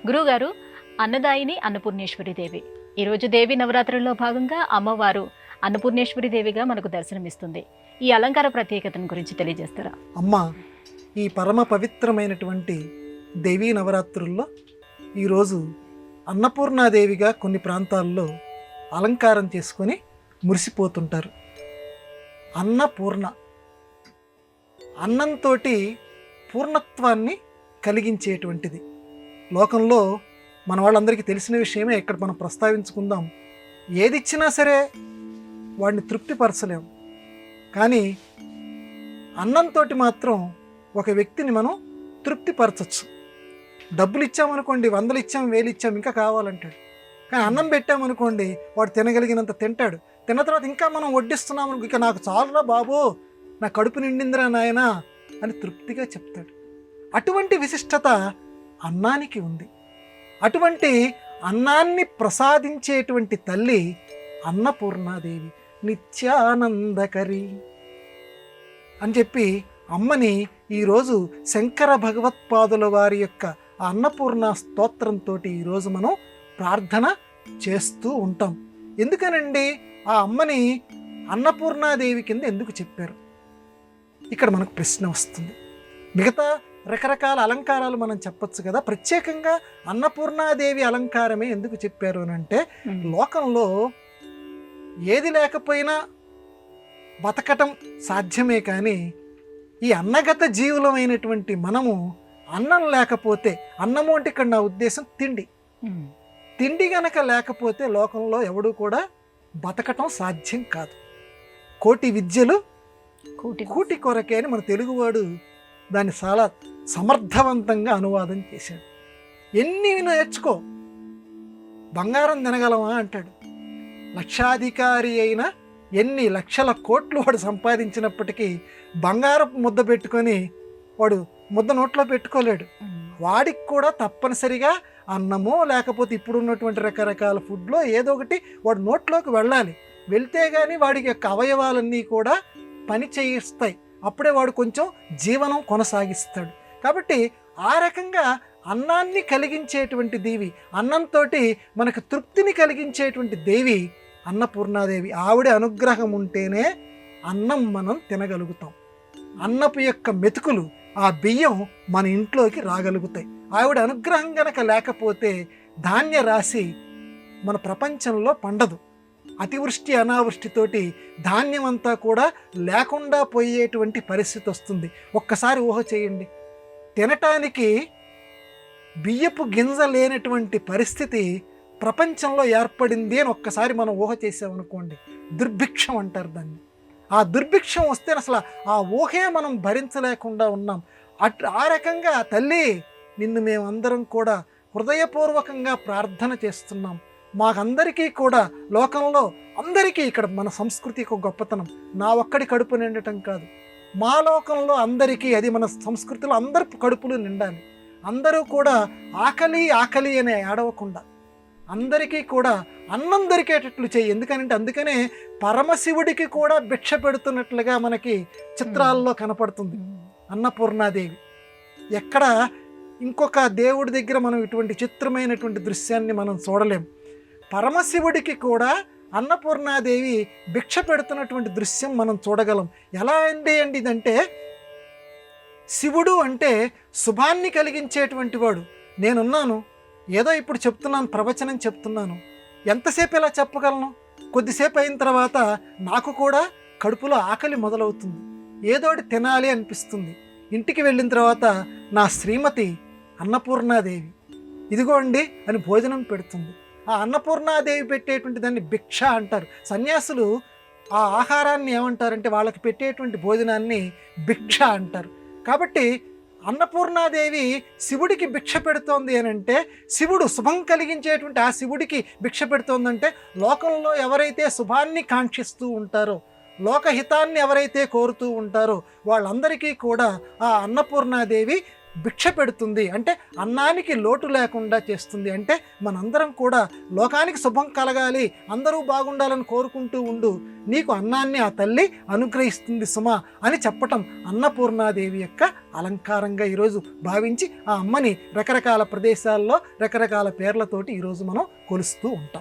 గురువుగారు, అన్నదాయిని అన్నపూర్ణేశ్వరి దేవి. ఈరోజు దేవి నవరాత్రుల్లో భాగంగా అమ్మవారు అన్నపూర్ణేశ్వరి దేవిగా మనకు దర్శనమిస్తుంది. ఈ అలంకార ప్రత్యేకతను గురించి తెలియజేస్తారా? అమ్మ, ఈ పరమ పవిత్రమైనటువంటి దేవీ నవరాత్రుల్లో ఈరోజు అన్నపూర్ణాదేవిగా కొన్ని ప్రాంతాల్లో అలంకారం చేసుకొని మురిసిపోతుంటారు. అన్నపూర్ణ, అన్నంతో పూర్ణత్వాన్ని కలిగించేటువంటిది. లోకంలో మన వాళ్ళందరికీ తెలిసిన విషయమే. ఇక్కడ మనం ప్రస్తావించుకుందాం. ఏది ఇచ్చినా సరే వాడిని తృప్తిపరచలేం, కానీ అన్నంతో మాత్రం ఒక వ్యక్తిని మనం తృప్తిపరచచ్చు. డబ్బులు ఇచ్చామనుకోండి, 100 ఇచ్చాం, 1000 ఇచ్చాం, ఇంకా కావాలంటాడు. కానీ అన్నం పెట్టామనుకోండి, వాడు తినగలిగినంత తింటాడు. తిన్న తర్వాత ఇంకా మనం వడ్డిస్తున్నాము, ఇక నాకు చాలురా బాబు, నా కడుపు నిండిందిరా నాయనా అని తృప్తిగా చెప్తాడు. అటువంటి విశిష్టత అన్నానికి ఉంది. అటువంటి అన్నాన్ని ప్రసాదించేటువంటి తల్లి అన్నపూర్ణాదేవి, నిత్యానందకరి అని చెప్పి అమ్మని ఈరోజు శంకర భగవత్పాదుల వారి యొక్క అన్నపూర్ణ స్తోత్రంతో ఈరోజు మనం ప్రార్థన చేస్తూ ఉంటాం. ఎందుకనండి ఆ అమ్మని అన్నపూర్ణాదేవి కింద ఎందుకు చెప్పారు? ఇక్కడ మనకు ప్రశ్న వస్తుంది. మిగతా రకరకాల అలంకారాలు మనం చెప్పొచ్చు కదా, ప్రత్యేకంగా అన్నపూర్ణాదేవి అలంకారమే ఎందుకు చెప్పారు అని అంటే, లోకంలో ఏది లేకపోయినా బతకటం సాధ్యమే, కానీ ఈ అన్నగత జీవులమైనటువంటి మనము అన్నం లేకపోతే, అన్నము అంటే ఇక్కడ నా ఉద్దేశం తిండి, తిండి గనక లేకపోతే లోకంలో ఎవడు కూడా బతకటం సాధ్యం కాదు. కోటి విద్యలు కూటి కొరకే అని మన తెలుగువాడు దాన్ని చాలా సమర్థవంతంగా అనువాదం చేశాడు. ఎన్ని నేర్చుకో, బంగారం తినగలమా అంటాడు. లక్షాధికారి అయిన ఎన్ని లక్షల కోట్లు వాడు సంపాదించినప్పటికీ బంగారపు ముద్ద పెట్టుకొని వాడు ముద్ద నోట్లో పెట్టుకోలేడు. వాడికి కూడా తప్పనిసరిగా అన్నమో లేకపోతే ఇప్పుడున్నటువంటి రకరకాల ఫుడ్లో ఏదో ఒకటి వాడు నోట్లోకి వెళ్ళాలి. వెళ్తే కానీ వాడికి యొక్క అవయవాలన్నీ కూడా పని చేయిస్తాయి. అప్పుడే వాడు కొంచెం జీవనం కొనసాగిస్తాడు. కాబట్టి ఆ రకంగా అన్నాన్ని కలిగించేటువంటి దేవి, అన్నంతో మనకు తృప్తిని కలిగించేటువంటి దేవి అన్నపూర్ణాదేవి. ఆవిడ అనుగ్రహం ఉంటేనే అన్నం మనం తినగలుగుతాం. అన్నపు యొక్క మెతుకులు, ఆ బియ్యం మన ఇంట్లోకి రాగలుగుతాయి. ఆవిడ అనుగ్రహం గనక లేకపోతే ధాన్య రాశి మన ప్రపంచంలో పండదు. అతివృష్టి అనావృష్టితోటి ధాన్యం అంతా కూడా లేకుండా పోయేటువంటి పరిస్థితి వస్తుంది. ఒక్కసారి ఊహ చేయండి, తినటానికి బియ్యపు గింజ లేనటువంటి పరిస్థితి ప్రపంచంలో ఏర్పడింది అని ఒక్కసారి మనం ఊహ చేసామనుకోండి, దుర్భిక్షం అంటారు దాన్ని. ఆ దుర్భిక్షం వస్తే అసలు ఆ ఊహే మనం భరించలేకుండా ఉన్నాం. ఆ రకంగా తల్లి, నిన్ను మేమందరం కూడా హృదయపూర్వకంగా ప్రార్థన చేస్తున్నాం. మాకందరికీ కూడా, లోకంలో అందరికీ, ఇక్కడ మన సంస్కృతి ఒక గొప్పతనం, నా ఒక్కడి కడుపు నిండటం కాదు, మా లోకంలో అందరికీ, అది మన సంస్కృతిలో అందరి కడుపులు నిండాలి. అందరూ కూడా ఆకలి ఆకలి అనే ఏడవకుండా అందరికీ కూడా అన్నం దొరికేటట్లు చేయి. ఎందుకంటే అందుకనే పరమశివుడికి కూడా భిక్ష పెడుతున్నట్లుగా మనకి చిత్రాల్లో కనపడుతుంది అన్నపూర్ణాదేవి. ఎక్కడ ఇంకొక దేవుడి దగ్గర మనం ఇటువంటి చిత్రమైనటువంటి దృశ్యాన్ని మనం చూడలేం. పరమశివుడికి కూడా అన్నపూర్ణాదేవి భిక్ష పెడుతున్నటువంటి దృశ్యం మనం చూడగలం. ఎలా అండి ఇదంటే, శివుడు అంటే శుభాన్ని కలిగించేటువంటి వాడు. నేనున్నాను, ఏదో ఇప్పుడు చెప్తున్నాను, ప్రవచనం చెప్తున్నాను, ఎంతసేపు ఇలా చెప్పగలను? కొద్దిసేపు అయిన తర్వాత నాకు కూడా కడుపులో ఆకలి మొదలవుతుంది, ఏదోటి తినాలి అనిపిస్తుంది. ఇంటికి వెళ్ళిన తర్వాత నా శ్రీమతి అన్నపూర్ణాదేవి ఇదిగోండి అని భోజనం పెడుతుంది. ఆ అన్నపూర్ణాదేవి పెట్టేటువంటి దాన్ని భిక్ష అంటారు. సన్యాసులు ఆ ఆహారాన్ని ఏమంటారంటే, వాళ్ళకి పెట్టేటువంటి భోజనాన్ని భిక్ష అంటారు. కాబట్టి అన్నపూర్ణాదేవి శివుడికి భిక్ష పెడుతోంది అని అంటే, శివుడు శుభం కలిగించేటువంటి ఆ శివుడికి భిక్ష పెడుతోందంటే, లోకంలో ఎవరైతే శుభాన్ని కాంక్షిస్తూ ఉంటారో, లోకహితాన్ని ఎవరైతే కోరుతూ ఉంటారో వాళ్ళందరికీ కూడా ఆ అన్నపూర్ణాదేవి భిక్ష పెడుతుంది, అంటే అన్నానికి లోటు లేకుండా చేస్తుంది. అంటే మనందరం కూడా లోకానికి శుభం కలగాలి, అందరూ బాగుండాలని కోరుకుంటూ ఉండు, నీకు అన్నాన్ని ఆ తల్లి అనుగ్రహిస్తుంది సుమా అని చెప్పటం అన్నపూర్ణాదేవి యొక్క అలంకారంగా ఈరోజు భావించి ఆ అమ్మని రకరకాల ప్రదేశాల్లో రకరకాల పేర్లతోటి ఈరోజు మనం కొలుస్తూ ఉంటాం.